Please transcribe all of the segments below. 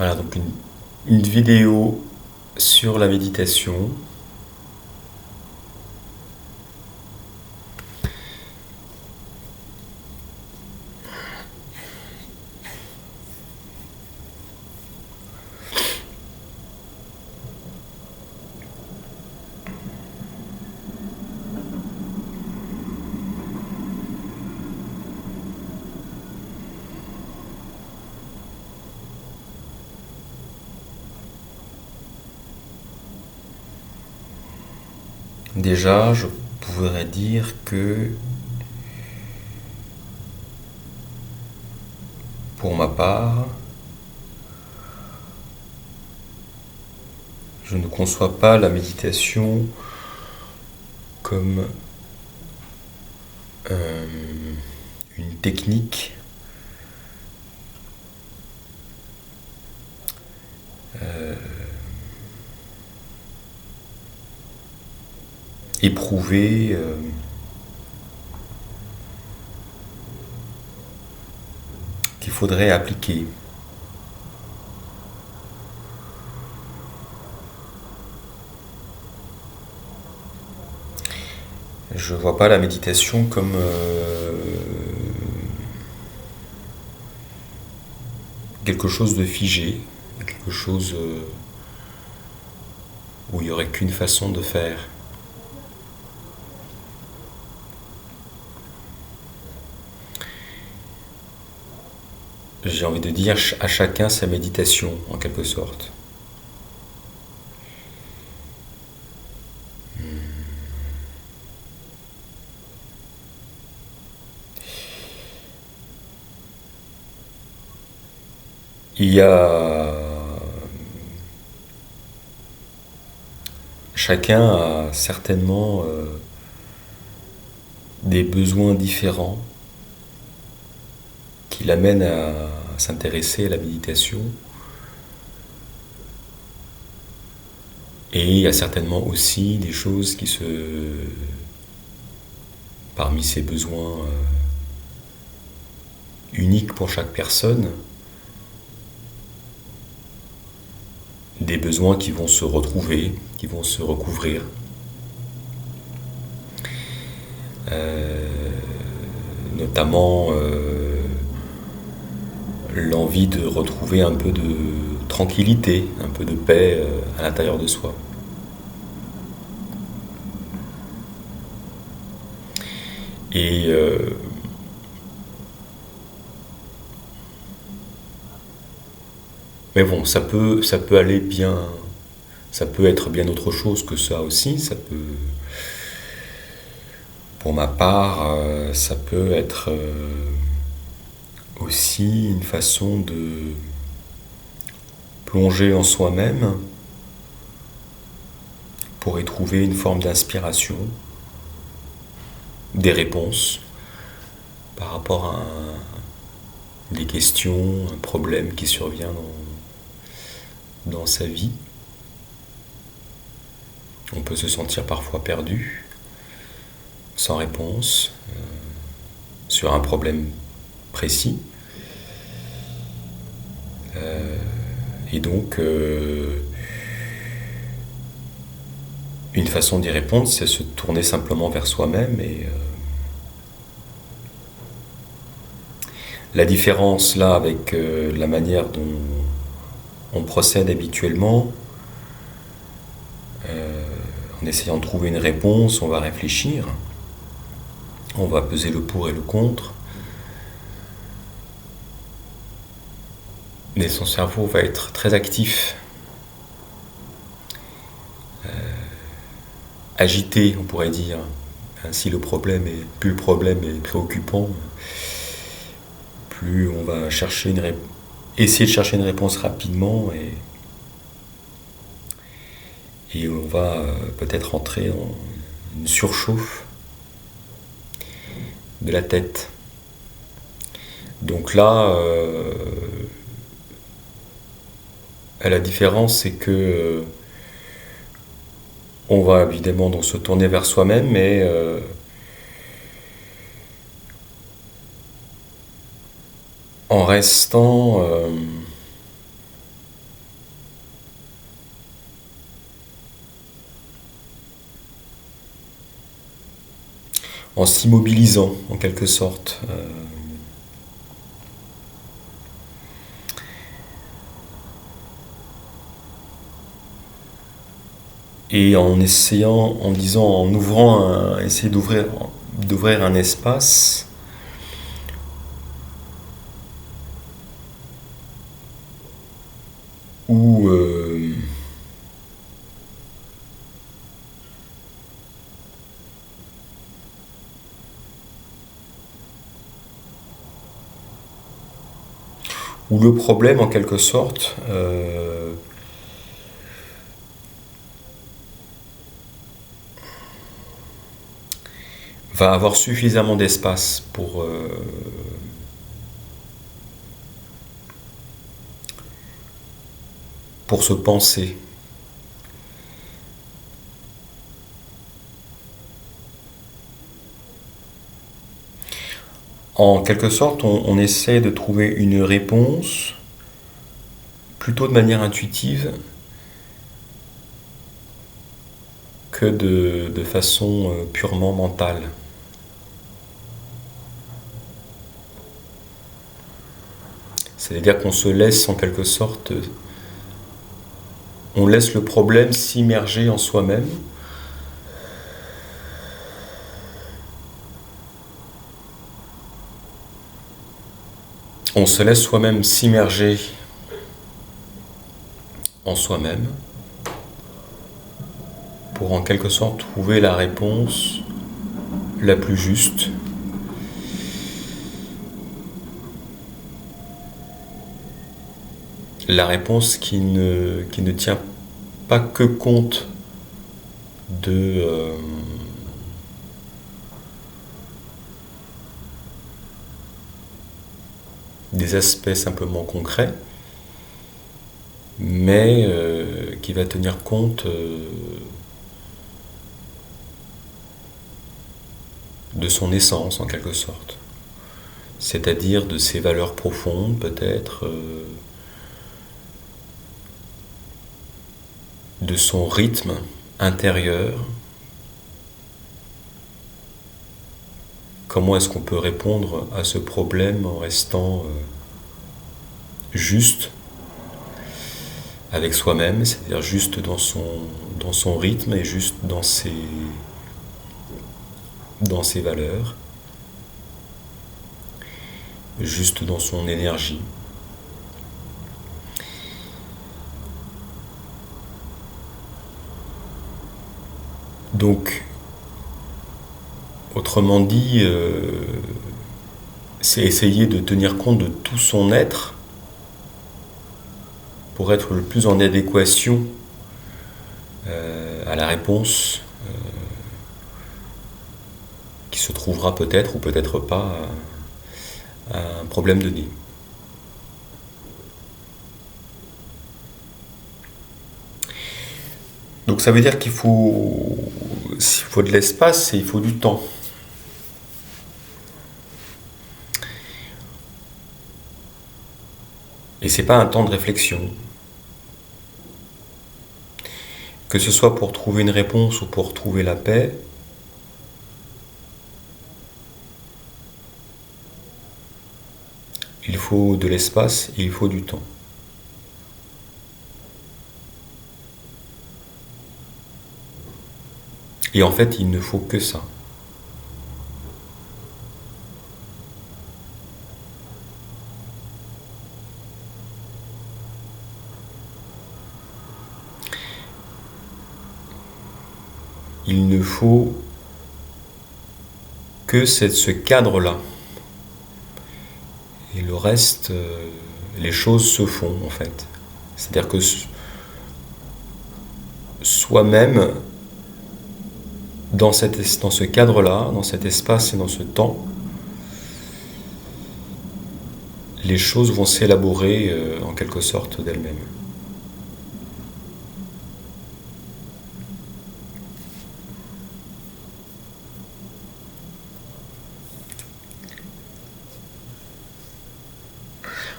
Voilà, donc une vidéo sur la méditation. Déjà, je pourrais dire que pour ma part, je ne conçois pas la méditation comme euh, une technique euh, éprouvée, qu'il faudrait appliquer. Je vois pas la méditation comme quelque chose de figé, quelque chose où il n'y aurait qu'une façon de faire. J'ai envie de dire à chacun sa méditation, en quelque sorte. Il y a... Chacun a certainement des besoins différents qui l'amènent à s'intéresser à la méditation. Et il y a certainement aussi des choses qui se... parmi ces besoins uniques pour chaque personne, des besoins qui vont se retrouver, qui vont se recouvrir. Notamment l'envie de retrouver un peu de tranquillité, un peu de paix à l'intérieur de soi. Et mais bon, ça peut aller bien, ça peut être bien autre chose que ça aussi. Ça peut, pour ma part, ça peut être aussi une façon de plonger en soi-même pour y trouver une forme d'inspiration, des réponses par rapport à des questions, un problème qui survient dans sa vie. On peut se sentir parfois perdu, sans réponse, sur un problème précis. Et donc, une façon d'y répondre, c'est se tourner simplement vers soi-même. Et la différence là avec la manière dont on procède habituellement, en essayant de trouver une réponse, on va réfléchir, on va peser le pour et le contre, mais son cerveau va être très actif, agité, on pourrait dire. Si plus le problème est préoccupant, plus on va essayer de chercher une réponse rapidement et on va peut-être entrer dans une surchauffe de la tête. Donc là, la différence, c'est que on va évidemment donc se tourner vers soi-même, mais en restant en s'immobilisant en quelque sorte. Et en essayant, en disant, en ouvrant, essayer d'ouvrir un espace où où le problème en quelque sorte va avoir suffisamment d'espace pour se penser. En quelque sorte, on essaie de trouver une réponse plutôt de manière intuitive que de façon purement mentale. C'est-à-dire qu'on se laisse en quelque sorte, on laisse le problème s'immerger en soi-même. On se laisse soi-même s'immerger en soi-même pour en quelque sorte trouver la réponse la plus juste. La réponse qui ne tient pas que compte des aspects simplement concrets, mais qui va tenir compte de son essence en quelque sorte, c'est-à-dire de ses valeurs profondes peut-être, de son rythme intérieur. Comment est-ce qu'on peut répondre à ce problème en restant juste avec soi-même, c'est-à-dire juste dans son rythme et juste dans ses valeurs, juste dans son énergie. Donc, autrement dit, c'est essayer de tenir compte de tout son être pour être le plus en adéquation à la réponse qui se trouvera peut-être ou peut-être pas à un problème donné. Donc ça veut dire s'il faut de l'espace et il faut du temps. Et c'est pas un temps de réflexion. Que ce soit pour trouver une réponse ou pour trouver la paix, il faut de l'espace et il faut du temps. Et en fait, il ne faut que ça. Il ne faut que ce cadre-là. Et le reste, les choses se font en fait. C'est-à-dire que soi-même, dans ce cadre-là, dans cet espace et dans ce temps, les choses vont s'élaborer en quelque sorte d'elles-mêmes.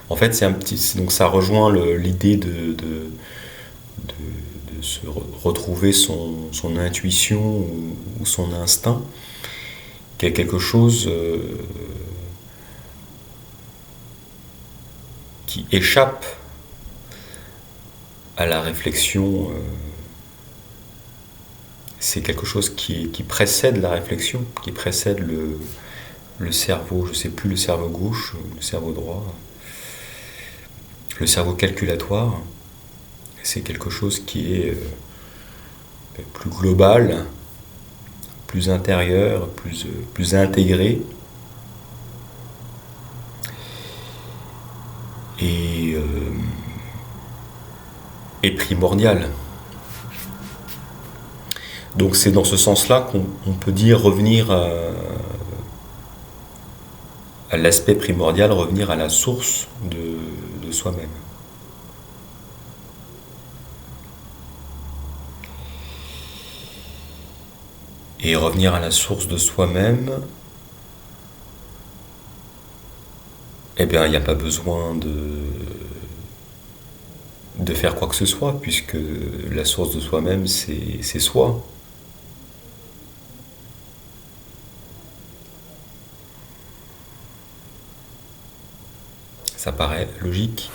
En fait, donc ça rejoint l'idée de se retrouver son intuition ou son instinct. qu'il y a quelque chose qui échappe à la réflexion, c'est quelque chose qui précède la réflexion, qui précède le cerveau, je ne sais plus, le cerveau gauche, le cerveau droit, le cerveau calculatoire. C'est quelque chose qui est plus global, plus intérieur, plus intégré. Et primordial. Donc c'est dans ce sens-là qu'on peut dire revenir à l'aspect primordial, revenir à la source de soi-même. Et revenir à la source de soi-même, eh bien il n'y a pas besoin de faire quoi que ce soit, puisque la source de soi-même, c'est soi. Ça paraît logique.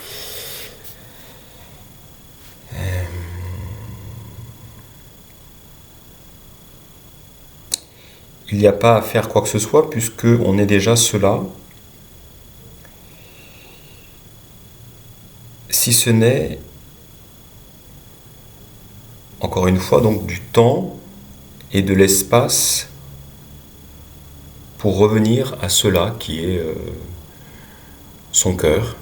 Il n'y a pas à faire quoi que ce soit, puisque on est déjà cela, si ce n'est, encore une fois, donc du temps et de l'espace pour revenir à cela qui est son cœur,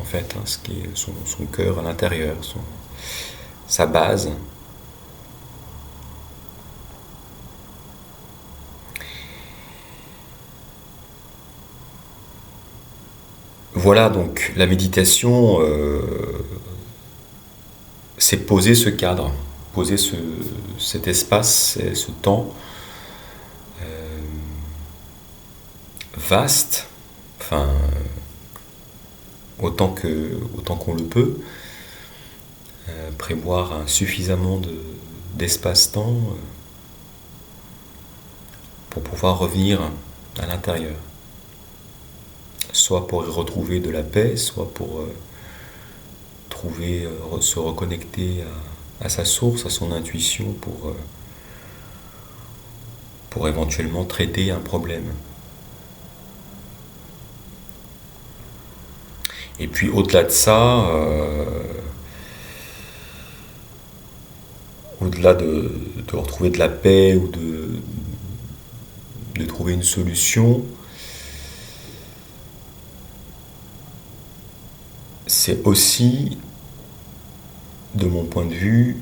en fait, ce qui est son cœur à l'intérieur, sa base. Voilà, donc la méditation, c'est poser ce cadre, poser cet espace, ce temps vaste, enfin autant qu'on le peut, prévoir suffisamment d'espace-temps pour pouvoir revenir à l'intérieur. Soit pour y retrouver de la paix, soit pour se reconnecter à sa source, à son intuition, pour éventuellement traiter un problème. Et puis au-delà de ça, au-delà de retrouver de la paix ou de trouver une solution, c'est aussi, de mon point de vue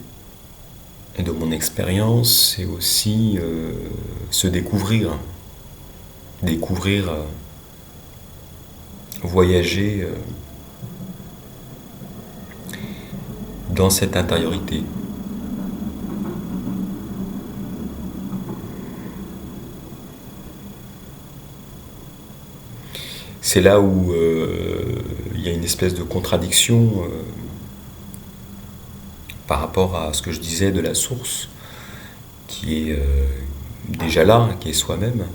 et de mon expérience, c'est aussi se découvrir, voyager dans cette intériorité. C'est là où il y a une espèce de contradiction par rapport à ce que je disais de la source, qui est déjà là, qui est soi-même.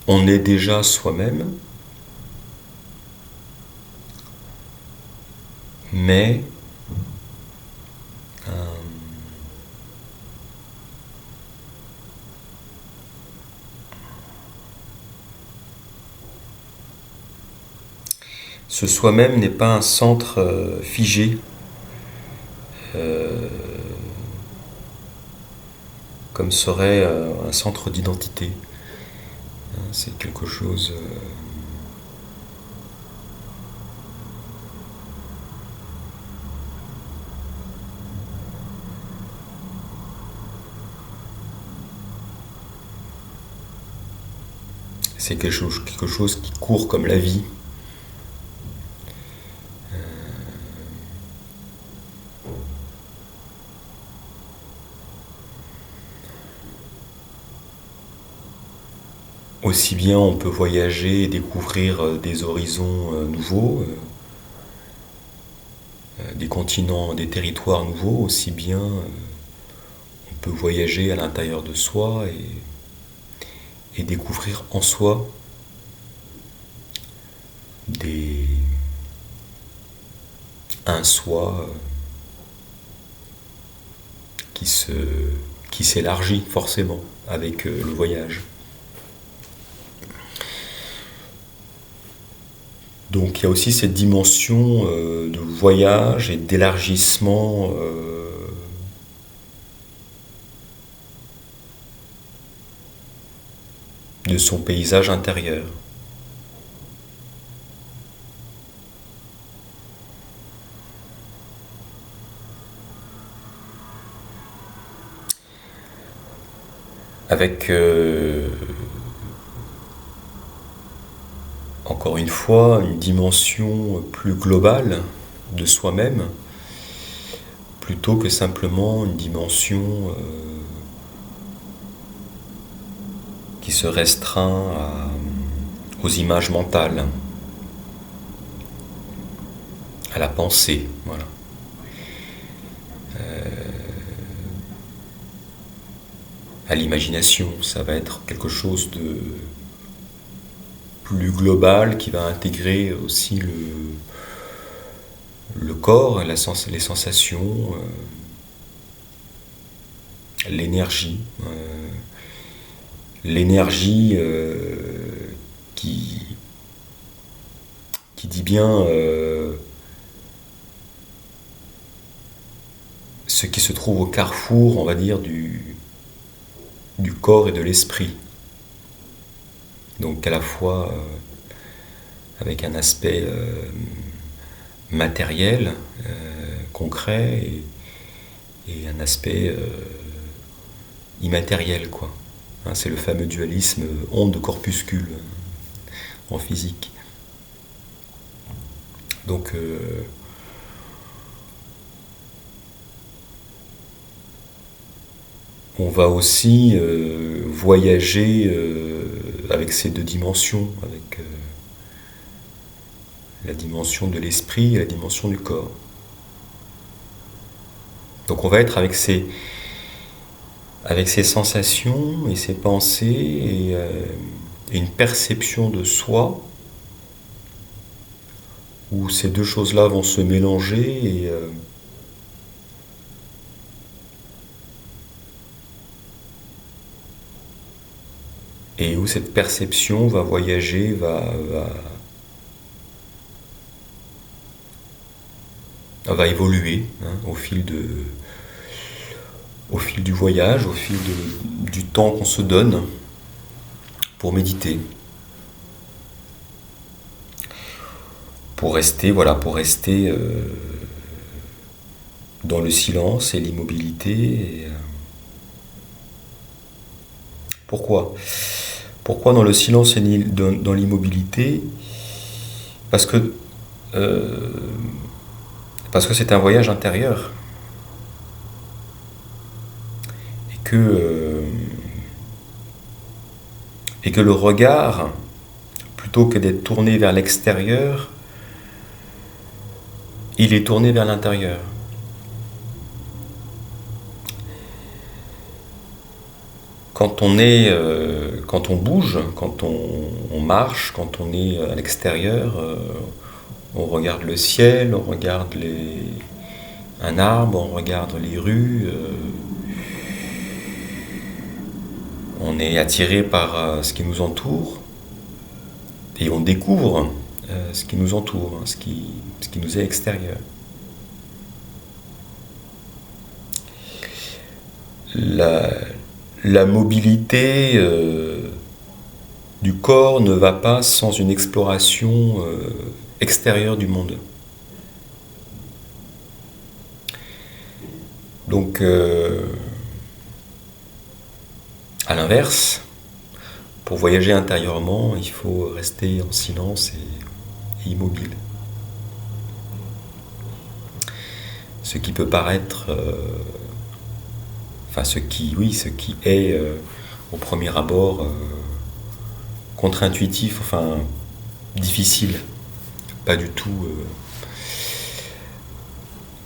On est déjà soi-même, mais ce soi-même n'est pas un centre figé, comme serait un centre d'identité. C'est quelque chose... c'est quelque chose qui court comme la vie. Aussi bien on peut voyager et découvrir des horizons nouveaux, des continents, des territoires nouveaux, aussi bien on peut voyager à l'intérieur de soi et découvrir en soi un soi qui s'élargit forcément avec le voyage. Donc il y a aussi cette dimension de voyage et d'élargissement de son paysage intérieur. Avec encore une fois une dimension plus globale de soi-même, plutôt que simplement une dimension qui se restreint aux images mentales, à la pensée, voilà. À l'imagination, ça va être quelque chose de plus global qui va intégrer aussi le corps, les sensations, l'énergie. L'énergie qui dit bien ce qui se trouve au carrefour, on va dire, du corps et de l'esprit. Donc à la fois avec un aspect matériel, concret, et un aspect immatériel, quoi. Hein, c'est le fameux dualisme onde-corpuscule en physique. Donc on va aussi voyager avec ces deux dimensions, avec la dimension de l'esprit et la dimension du corps. Donc on va être avec ces sensations et ces pensées et une perception de soi où ces deux choses-là vont se mélanger et où cette perception va voyager, va évoluer, hein, au fil du voyage, au fil du temps qu'on se donne pour méditer. Pour rester dans le silence et l'immobilité. Pourquoi dans le silence et dans l'immobilité ? Parce que c'est un voyage intérieur. Et que le regard, plutôt que d'être tourné vers l'extérieur, il est tourné vers l'intérieur. Quand on bouge, quand on marche, quand on est à l'extérieur, on regarde le ciel, on regarde un arbre, on regarde les rues, on est attiré par ce qui nous entoure et on découvre ce qui nous entoure, ce qui nous est extérieur. La mobilité du corps ne va pas sans une exploration extérieure du monde. Donc, à l'inverse, pour voyager intérieurement, il faut rester en silence et immobile. Ce qui peut paraître... ce qui est au premier abord contre-intuitif, difficile, pas du tout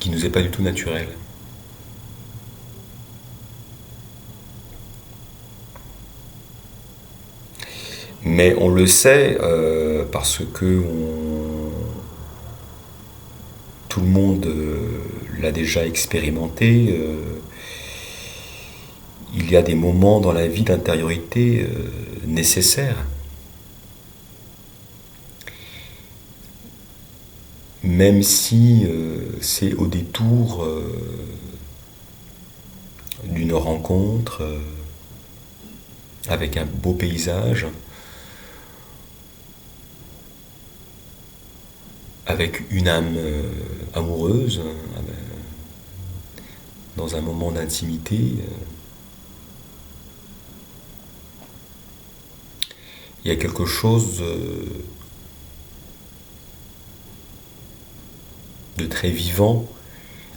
qui nous est pas du tout naturel. Mais on le sait parce que tout le monde l'a déjà expérimenté. Il y a des moments dans la vie d'intériorité nécessaires. Même si c'est au détour d'une rencontre avec un beau paysage, avec une âme amoureuse, dans un moment d'intimité. Il y a quelque chose de très vivant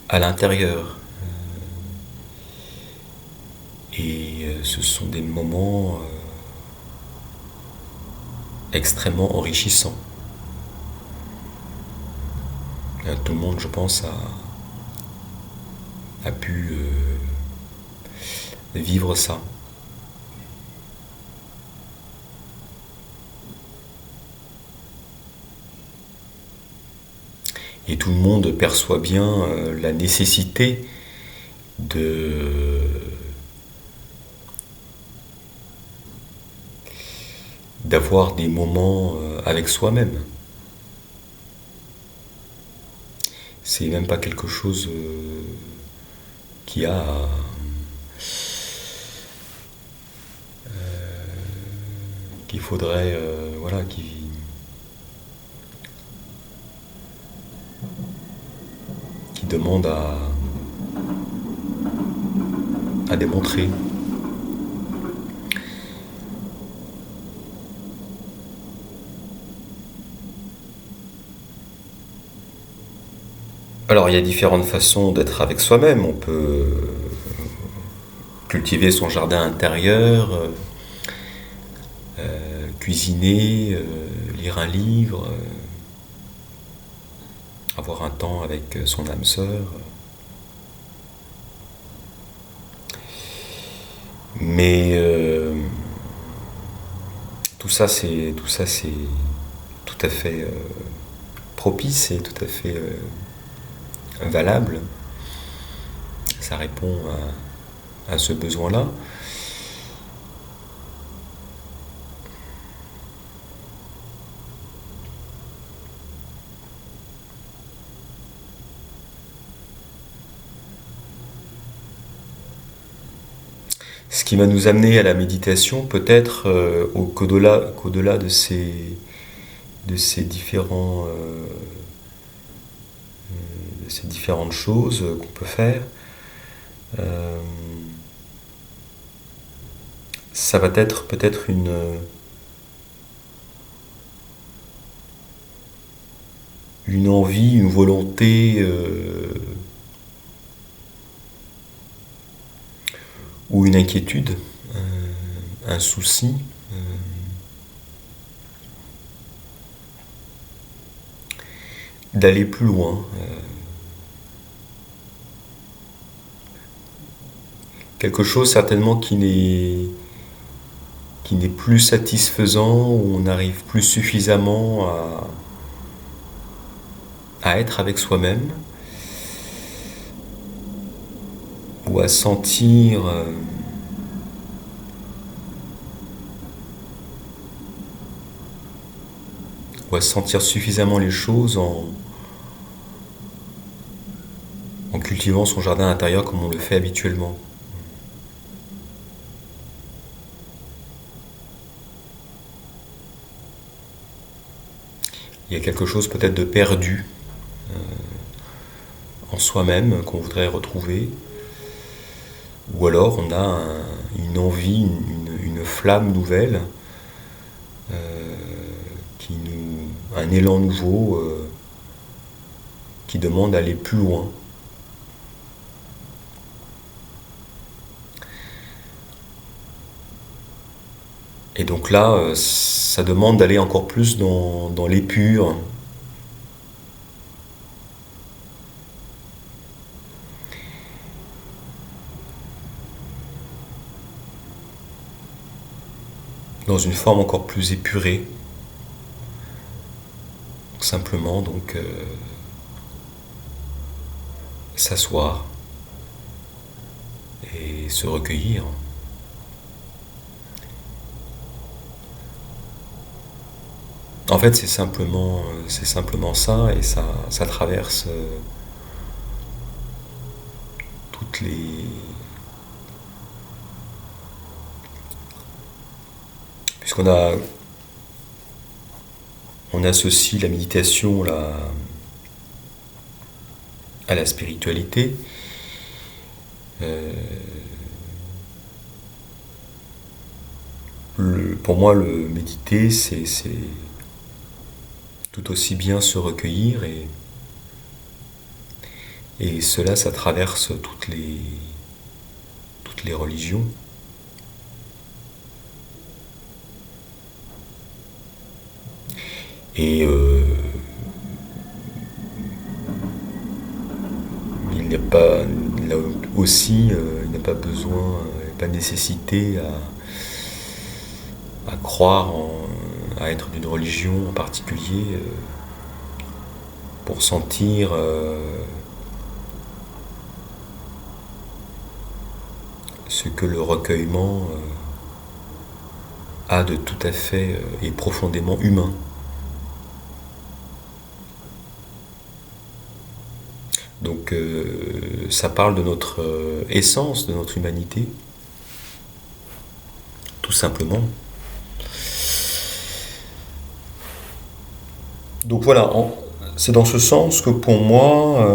à l'intérieur. Et ce sont des moments extrêmement enrichissants. Tout le monde, je pense, a pu vivre ça. Et tout le monde perçoit bien la nécessité d'avoir des moments avec soi-même. C'est même pas quelque chose qui a qu'il faudrait voilà qui demande à démontrer. Alors il y a différentes façons d'être avec soi-même. On peut cultiver son jardin intérieur, cuisiner, lire un livre, avoir un temps avec son âme sœur. Mais tout ça c'est tout à fait propice et tout à fait valable. Ça répond à ce besoin-là. Ce qui va nous amener à la méditation, peut-être qu'au-delà de ces différentes choses qu'on peut faire, ça va être peut-être une envie, une volonté ou une inquiétude, un souci, d'aller plus loin. Quelque chose certainement qui n'est plus satisfaisant, où on n'arrive plus suffisamment à être avec soi-même, ou à sentir suffisamment les choses en cultivant son jardin intérieur comme on le fait habituellement. Il y a quelque chose peut-être de perdu en soi-même qu'on voudrait retrouver, ou alors on a une envie, une flamme nouvelle, un élan nouveau qui demande d'aller plus loin. Et donc là, ça demande d'aller encore plus dans l'épure, dans une forme encore plus épurée. Simplement donc s'asseoir et se recueillir. En fait, c'est simplement ça, et ça traverse toutes les... Puisqu'on a... On associe la méditation à la spiritualité. Pour moi, le méditer, c'est tout aussi bien se recueillir, et cela, ça traverse toutes les religions. Et il n'y a pas, là aussi, il n'y a pas besoin, il n'y a pas de nécessité à croire à être d'une religion en particulier pour sentir ce que le recueillement a de tout à fait et profondément humain. Donc ça parle de notre essence, de notre humanité, tout simplement. Donc voilà, c'est dans ce sens que pour moi,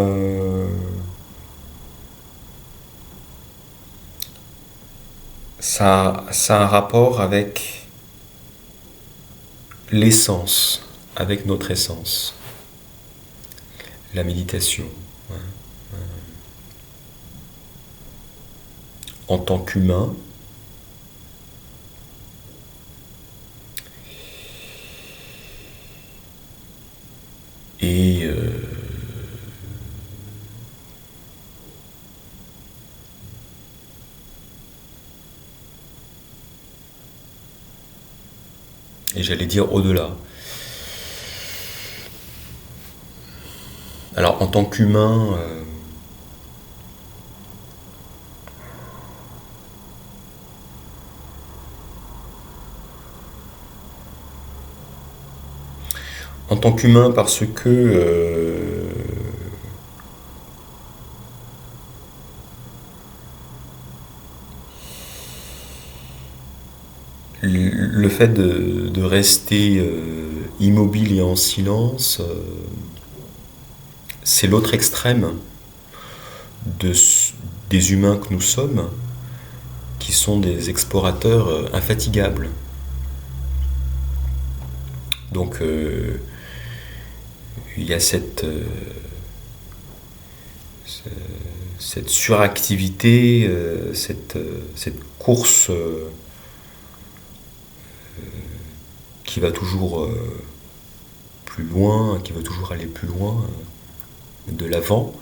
ça a un rapport avec l'essence, avec notre essence, la méditation. En tant qu'humain, et j'allais dire au-delà. Alors en tant qu'humain, parce que le fait de rester immobile et en silence, c'est l'autre extrême des humains que nous sommes, qui sont des explorateurs infatigables. Donc il y a cette suractivité, cette course qui va toujours plus loin, qui veut toujours aller plus loin, de l'avant,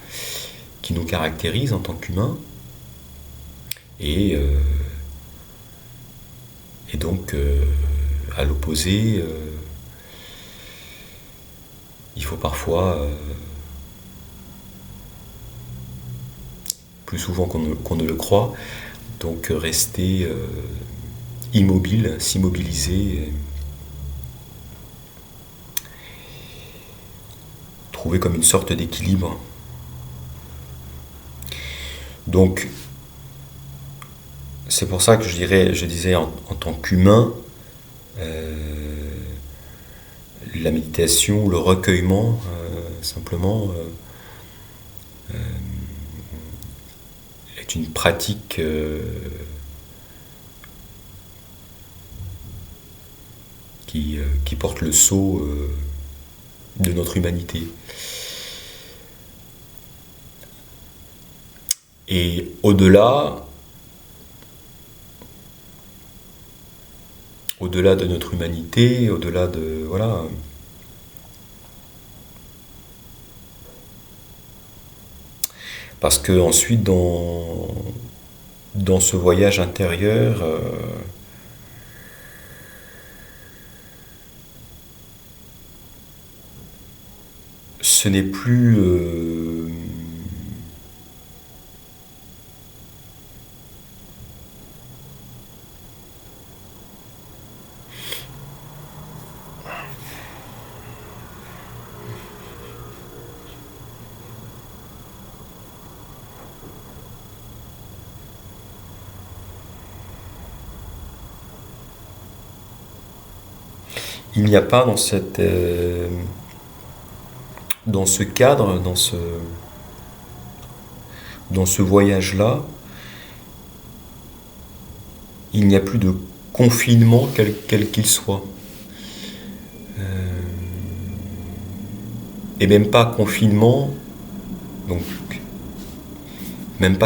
qui nous caractérise en tant qu'humains. Et donc, à l'opposé, il faut parfois, plus souvent qu'on ne le croit, donc rester immobile, s'immobiliser, trouver comme une sorte d'équilibre. Donc, c'est pour ça que je disais en tant qu'humain, la méditation, le recueillement, simplement, est une pratique qui porte le sceau de notre humanité. Et au-delà de notre humanité, au-delà de... Voilà. Parce que ensuite, dans ce voyage intérieur, ce n'est plus il n'y a pas dans ce cadre, dans ce voyage-là, il n'y a plus de confinement quel qu'il soit. Et donc même pas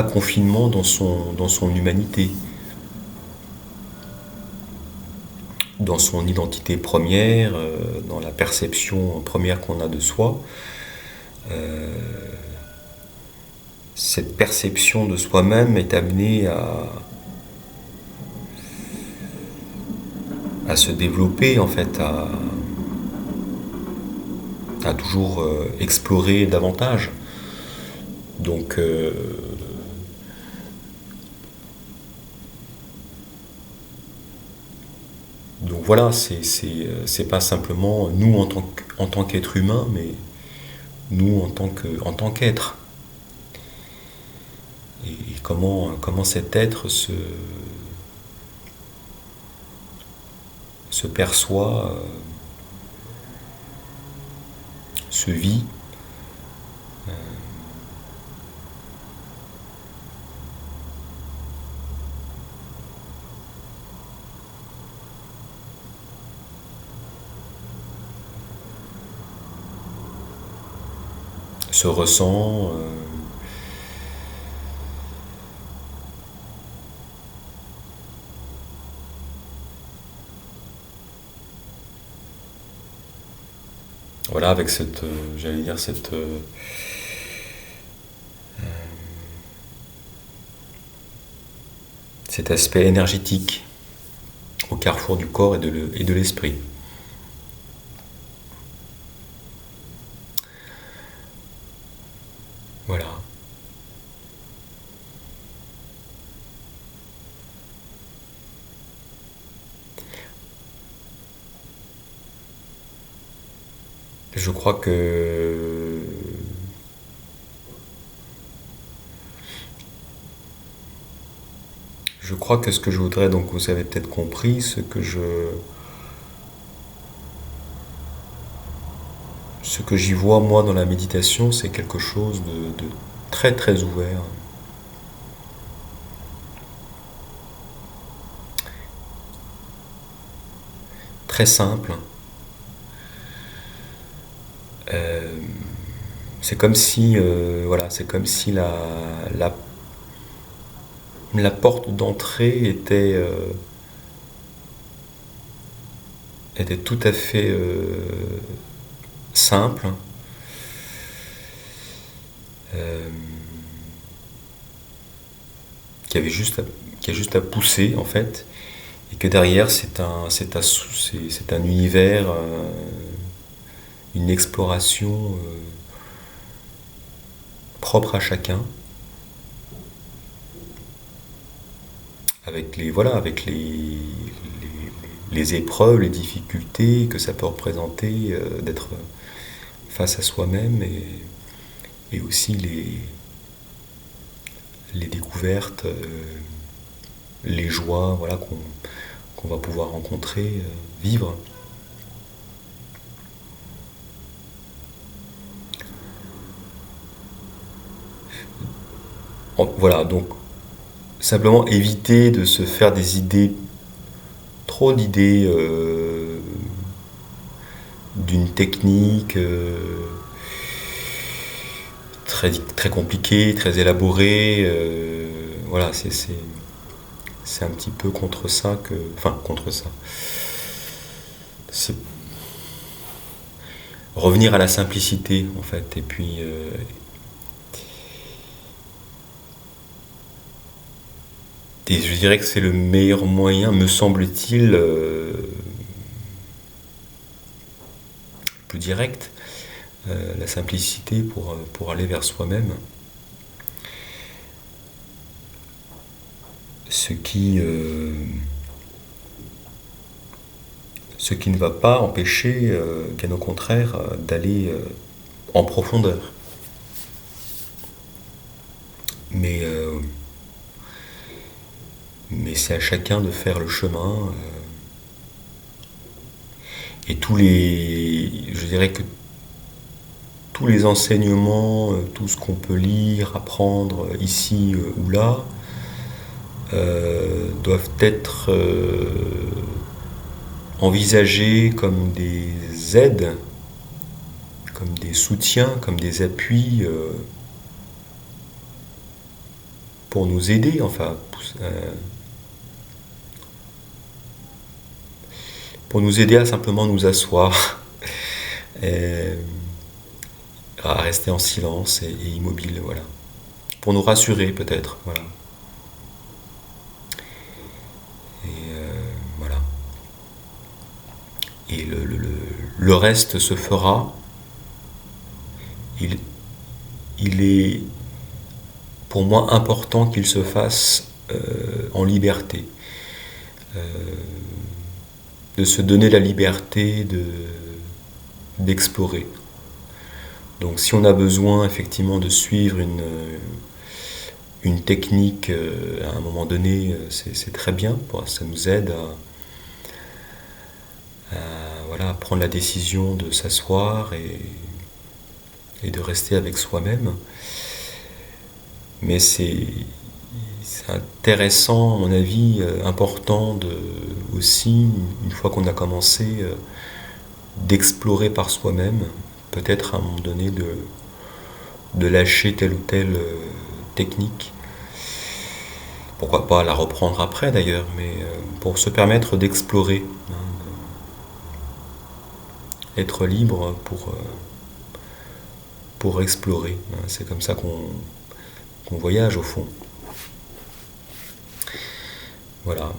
confinement dans son humanité, dans son identité première, dans la perception première qu'on a de soi. Cette perception de soi-même est amenée à se développer, en fait, à toujours explorer davantage. Donc voilà, c'est pas simplement nous en tant qu'être humain, mais nous en tant qu'être. Et comment cet être se perçoit, se vit. Se ressent. Voilà, avec j'allais dire, cet aspect énergétique au carrefour du corps et de l'esprit. Voilà. Je crois que ce que je voudrais, donc vous avez peut-être compris, ce que j'y vois moi dans la méditation, c'est quelque chose de très très ouvert, très simple. C'est comme si voilà, c'est comme si la porte d'entrée était tout à fait simple, qui avait qui a juste à pousser, en fait, et que derrière c'est un univers, une exploration propre à chacun, avec les épreuves, les difficultés que ça peut représenter, d'être face à soi-même, et aussi les découvertes, les joies, voilà, qu'on va pouvoir rencontrer, vivre. Voilà, donc simplement éviter de se faire trop d'idées d'une technique très compliquée, très élaborée. Voilà, c'est un petit peu contre ça enfin, contre ça. C'est revenir à la simplicité, en fait, et puis et je dirais que c'est le meilleur moyen, me semble-t-il, plus direct, la simplicité pour aller vers soi-même. Ce qui ne va pas empêcher, bien au contraire, d'aller en profondeur. Mais c'est à chacun de faire le chemin. Et je dirais que tous les enseignements, tout ce qu'on peut lire, apprendre ici ou là, doivent être envisagés comme des aides, comme des soutiens, comme des appuis pour nous aider, enfin, pour nous aider à simplement nous asseoir, et à rester en silence et immobile, voilà. Pour nous rassurer peut-être, voilà. Voilà. Et le reste se fera. Il est pour moi important qu'il se fasse en liberté. De se donner la liberté d'explorer. Donc si on a besoin effectivement de suivre une technique à un moment donné, c'est très bien, ça nous aide voilà, à prendre la décision de s'asseoir et de rester avec soi-même. Mais c'est intéressant, à mon avis, important aussi, une fois qu'on a commencé, d'explorer par soi-même, peut-être à un moment donné de lâcher telle ou telle technique. Pourquoi pas la reprendre après d'ailleurs, mais pour se permettre d'explorer, hein, être libre pour explorer. Hein, c'est comme ça qu'on voyage au fond. Voilà.